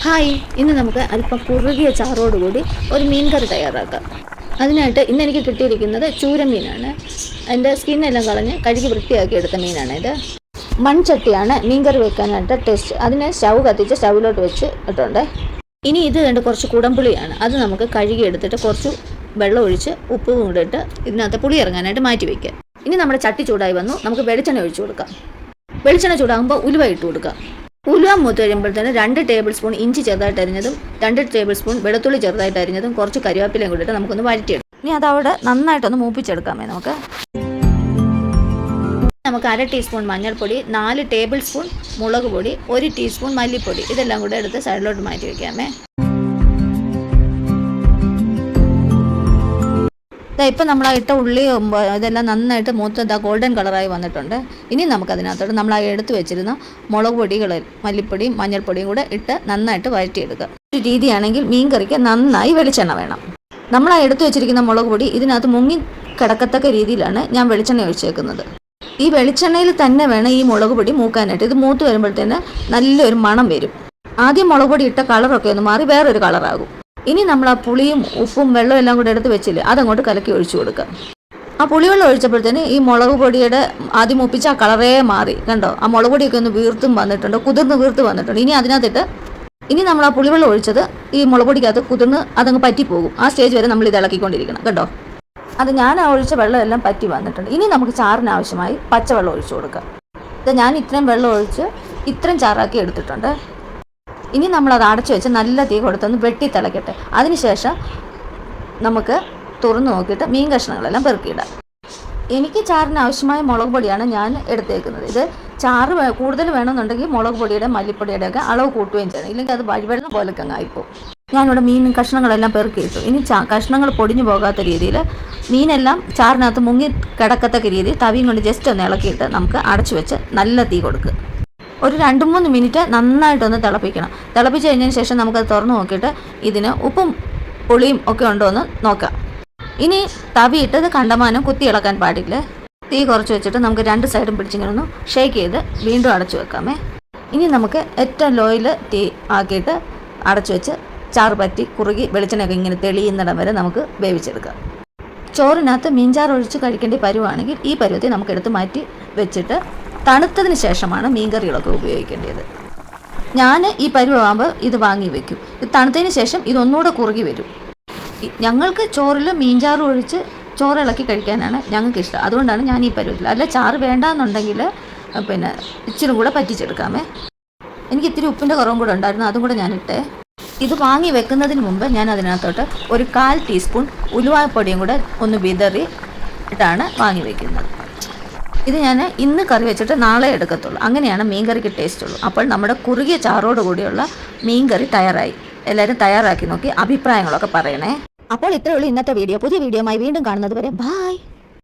Hi, ഇന്ന് നമുക്ക് അല്പം കുറുകിയ ചാറോടുകൂടി ഒരു മീൻ കറി തയ്യാറാക്കാം. അതിനായിട്ട് ഇന്ന് എനിക്ക് കിട്ടിയിരിക്കുന്നത് ചൂരമീനാണ്. അതിൻ്റെ സ്കിന്നെല്ലാം കളഞ്ഞ് കഴുകി വൃത്തിയാക്കി എടുത്ത മീനാണ് ഇത്. മൺചട്ടിയാണ് മീൻ കറി വെക്കാനായിട്ട് ടെസ്റ്റ്. അതിനെ സ്റ്റൗ കത്തിച്ച് സ്റ്റൗവിലോട്ട് വെച്ച് ഇട്ടുണ്ട്. ഇനി ഇത് കണ്ട് കുറച്ച് കുടംപുളിയാണ്. അത് നമുക്ക് കഴുകി എടുത്തിട്ട് കുറച്ച് വെള്ളം ഒഴിച്ച് ഉപ്പും ഇട്ടിട്ട് ഇതിനകത്ത് പുളി ഇറങ്ങാനായിട്ട് മാറ്റി വയ്ക്കുക. ഇനി നമ്മുടെ ചട്ടി ചൂടായി വന്നു. നമുക്ക് വെളിച്ചെണ്ണ ഒഴിച്ചു കൊടുക്കാം. വെളിച്ചെണ്ണ ചൂടാകുമ്പോൾ ഉലുവ ഇട്ട് കൊടുക്കാം. ഉലുവ മൂത്ത് കഴിയുമ്പോഴത്തേന് 2 ടേബിൾ സ്പൂൺ ഇഞ്ചി ചെറുതായിട്ട് അരിഞ്ഞതും 2 ടേബിൾ സ്പൂൺ വെളുത്തുള്ളി ചെറുതായിട്ട് അരിഞ്ഞതും കുറച്ച് കരിവേപ്പിലയും കൂടിയിട്ട് നമുക്കൊന്ന് വഴറ്റിയെടുക്കാം. ഇനി അതവിടെ നന്നായിട്ടൊന്ന് മൂപ്പിച്ചെടുക്കാമേ നമുക്ക് 1/2 ടീസ്പൂൺ മഞ്ഞൾപ്പൊടി, 4 ടേബിൾ സ്പൂൺ മുളക് പൊടി, 1 ടീസ്പൂൺ മല്ലിപ്പൊടി ഇതെല്ലാം കൂടെ എടുത്ത് സൈഡിലോട്ട് മാറ്റി വയ്ക്കാമേ. ഇപ്പം നമ്മൾ ഇട്ട ഉള്ളി ഇതെല്ലാം നന്നായിട്ട് മൂത്ത് ഗോൾഡൻ കളറായി വന്നിട്ടുണ്ട്. ഇനി നമുക്കതിനകത്തോട്ട് നമ്മൾ എടുത്ത് വെച്ചിരുന്ന മുളക് പൊടികൾ, മല്ലിപ്പൊടിയും മഞ്ഞൾപ്പൊടിയും കൂടെ ഇട്ട് നന്നായിട്ട് വഴറ്റിയെടുക്കുക. ഒരു രീതിയാണെങ്കിൽ മീൻ കറിക്ക് നന്നായി വെളിച്ചെണ്ണ വേണം. നമ്മൾ എടുത്തു വെച്ചിരിക്കുന്ന മുളക് പൊടി ഇതിനകത്ത് മുങ്ങി കിടക്കത്തക്ക രീതിയിലാണ് ഞാൻ വെളിച്ചെണ്ണ ഒഴിച്ചേക്കുന്നത്. ഈ വെളിച്ചെണ്ണയിൽ തന്നെ വേണം ഈ മുളക് പൊടി മൂക്കാനായിട്ട്. ഇത് മൂത്ത് വരുമ്പോഴത്തേന് നല്ലൊരു മണം വരും. ആദ്യം മുളക് പൊടി ഇട്ട കളറൊക്കെ ഒന്ന് മാറി വേറൊരു കളറാകും. ഇനി നമ്മൾ ആ പുളിയും ഉപ്പും വെള്ളവും എല്ലാം കൂടെ എടുത്ത് വെച്ചില്ലേ, അതങ്ങോട്ട് കലക്കി ഒഴിച്ചു കൊടുക്കുക. ആ പുളിവെള്ളം ഒഴിച്ചപ്പോഴത്തേന് ഈ മുളക് പൊടിയുടെ ആദ്യം മുപ്പിച്ച ആ കളറേ മാറി. കണ്ടോ, ആ മുളക് പൊടിയൊക്കെ ഒന്ന് വീർത്തും വന്നിട്ടുണ്ട്, കുതിർന്ന് വീർത്ത് വന്നിട്ടുണ്ട്. ഇനി അതിനകത്തിട്ട് നമ്മൾ ആ പുളിവെള്ളം ഒഴിച്ചത് ഈ മുളക് പൊടിക്കകത്ത് കുതിർന്ന് അതങ്ങ് പറ്റിപ്പോകും. ആ സ്റ്റേജ് വരെ നമ്മൾ ഇത് ഇളക്കിക്കൊണ്ടിരിക്കണം കേട്ടോ. അത് ഞാൻ ഒഴിച്ച വെള്ളം എല്ലാം പറ്റി വന്നിട്ടുണ്ട്. ഇനി നമുക്ക് ചാറിന് ആവശ്യമായി പച്ചവെള്ളം ഒഴിച്ചു കൊടുക്കാം. ഇത് ഞാൻ ഇത്രയും വെള്ളം ഒഴിച്ച് ഇത്രയും ചാറാക്കി എടുത്തിട്ടുണ്ട്. ഇനി നമ്മളത് അടച്ചു വെച്ച് നല്ല തീ കൊടുത്തൊന്ന് വെട്ടി തിളക്കട്ടെ. അതിനുശേഷം നമുക്ക് തുറന്ന് നോക്കിയിട്ട് മീൻ കഷ്ണങ്ങളെല്ലാം പെറുക്കിയിടാം. എനിക്ക് ചാറിന് ആവശ്യമായ മുളക് പൊടിയാണ് ഞാൻ എടുത്തേക്കുന്നത്. ഇത് ചാറ് കൂടുതൽ വേണമെന്നുണ്ടെങ്കിൽ മുളക് പൊടിയുടെ മല്ലിപ്പൊടിയുടെ ഒക്കെ അളവ് കൂട്ടുകയും ചെയ്യണം. ഇല്ലെങ്കിൽ അത് വഴിവെള്ളം പോലൊക്കെ ആയിപ്പോൾ. ഞാനിവിടെ മീൻ കഷ്ണങ്ങളെല്ലാം പെറുക്കിയിട്ടു. ഇനി കഷ്ണങ്ങൾ പൊടിഞ്ഞു പോകാത്ത രീതിയിൽ മീനെല്ലാം ചാറിനകത്ത് മുങ്ങി കിടക്കത്തക്ക രീതിയിൽ തവിയും കൊണ്ട് ജസ്റ്റ് ഒന്ന് ഇളക്കിയിട്ട് നമുക്ക് അടച്ചു വെച്ച് നല്ല തീ കൊടുക്കുക. ഒരു 2-3 മിനിറ്റ് നന്നായിട്ടൊന്ന് തിളപ്പിക്കണം. തിളപ്പിച്ച് കഴിഞ്ഞതിന് ശേഷം നമുക്കത് തുറന്ന് നോക്കിയിട്ട് ഇതിന് ഉപ്പും പുളിയും ഒക്കെ ഉണ്ടോ എന്ന് നോക്കാം. ഇനി തവിയിട്ടത് കണ്ടമാനം കുത്തി ഇളക്കാൻ പാടില്ല. തീ കുറച്ച് വെച്ചിട്ട് നമുക്ക് 2 സൈഡും പിടിച്ചിങ്ങനെ ഒന്ന് ഷേക്ക് ചെയ്ത് വീണ്ടും അടച്ചു വെക്കാമേ. ഇനി നമുക്ക് ഏറ്റവും ലോയിൽ തീ ആക്കിയിട്ട് അടച്ചു വെച്ച് ചാറ് പറ്റി കുറുകി വെളിച്ചെണ്ണയൊക്കെ ഇങ്ങനെ തെളിയുന്നിടം വരെ നമുക്ക് വേവിച്ചെടുക്കാം. ചോറിനകത്ത് മീൻചാറ് ഒഴിച്ച് കഴിക്കേണ്ട പരുവാണെങ്കിൽ ഈ പരുവത്തിൽ നമുക്ക് എടുത്ത് മാറ്റി വെച്ചിട്ട് തണുത്തതിന് ശേഷമാണ് മീൻകറികളൊക്കെ ഉപയോഗിക്കേണ്ടത്. ഞാൻ ഈ പരുവാകുമ്പോൾ ഇത് വാങ്ങി വെക്കും. ഇത് തണുത്തതിന് ശേഷം ഇതൊന്നുകൂടെ കുറുകി വരും. ഞങ്ങൾക്ക് ചോറിൽ മീൻചാറ് ഒഴിച്ച് ചോറ് ഇളക്കി കഴിക്കാനാണ് ഞങ്ങൾക്ക് ഇഷ്ടം. അതുകൊണ്ടാണ് ഞാൻ ഈ പരുവത്തിൽ. അല്ല ചാറ് വേണ്ടാന്നുണ്ടെങ്കിൽ പിന്നെ ഇച്ചിരി കൂടെ പറ്റിച്ചെടുക്കാമേ. എനിക്ക് ഇത്തിരി ഉപ്പിൻ്റെ കുറവും കൂടെ ഉണ്ടായിരുന്നു, അതും കൂടെ ഞാനിട്ടേ. ഇത് വാങ്ങി വെക്കുന്നതിന് മുമ്പ് ഞാൻ അതിനകത്തോട്ട് ഒരു 1/4 ടീസ്പൂൺ ഉലുവാപ്പൊടിയും കൂടെ ഒന്ന് വിതറി ഇട്ടാണ് വാങ്ങി വെക്കുന്നത്. ഇത് ഞാൻ ഇന്ന് കറി വെച്ചിട്ട് നാളെ എടുക്കത്തുള്ളൂ. അങ്ങനെയാണ് മീൻ കറിക്ക് ടേസ്റ്റ് ഉള്ളൂ. അപ്പോൾ നമ്മുടെ കുറുകിയ ചാറോട് കൂടിയുള്ള മീൻ കറി തയ്യാറായി. എല്ലാവരും തയ്യാറാക്കി നോക്കി അഭിപ്രായങ്ങളൊക്കെ പറയണേ. അപ്പോൾ ഇത്രയേ ഉള്ളൂ ഇന്നത്തെ വീഡിയോ. പുതിയ വീഡിയോയുമായി വീണ്ടും കാണുന്നത് വരെ ബൈ.